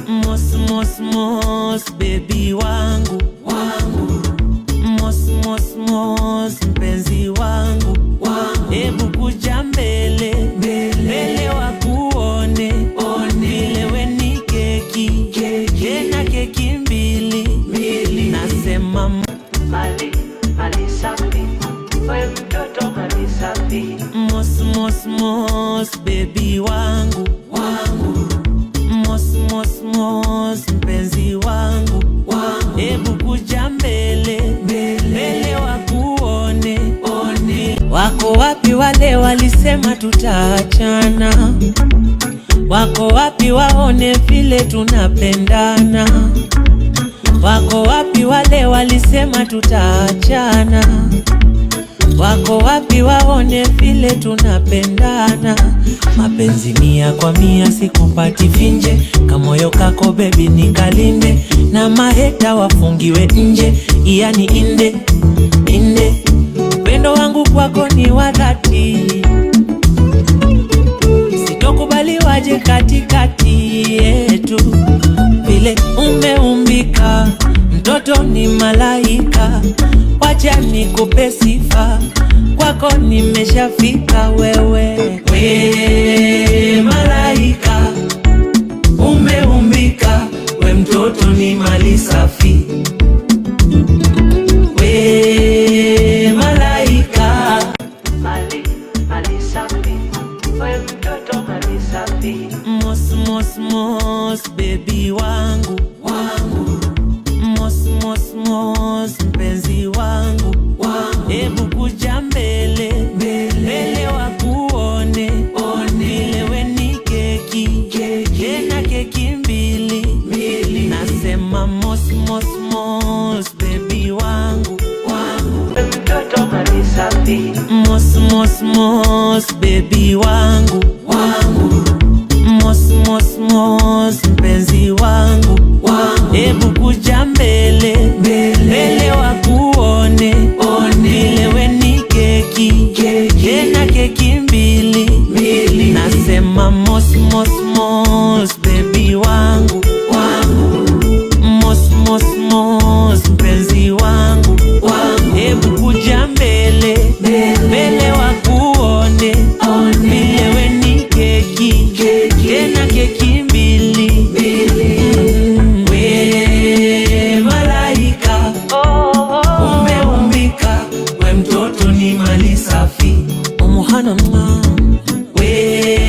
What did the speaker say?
Mos mos mos baby wangu mos mos mos mpenzi wangu hebu kuja mbele wakuone vile we ni keki tena keki mbili nasema mali safi we mtoto mali safi mos mos mos baby wangu mos mos mos mpenzi wangu hebu kuja mbele wakuone wako wapi wale walisema tutaachana? Wako wapi waone vile tunapendana? Wako wapi wale walisema tutaachana? Wako wapi waone vile tunapendana? Mapenzi 100 kwa 100 sikupati vinje, kamoyo kako baby nikalinde, na maheta wafungiwe nje, yani inde upendo wangu kwako ni wa dhati, sitokubali waje katikati yetu. Vile umeumbika mtoto ni malaika, wacha nikupe sifa, kwako nimeshafika. Wewe malaika umeumbika, we mtoto ni mali safi. We malaika mali safi, we mtoto mali safi. Mos mos mos baby wangu mos mos mos mpenzi wangu hebu kuja mbele wakuone vile we ni keki tena keki mbili nasema mos mos mos baby wangu mtoto mali safi mos mos mos baby wangu mos mos mos mpenzi wangu hebu kuja mbele wakuone vile we ni keki tena keki mbili nasema mos mos mos baby wangu mos mos mos mpenzi wangu hebu kuja mbele wakuone vile we ni keki tena keki mbili. We malaika umeumbika, we mtoto ni mali safi. Umuhana we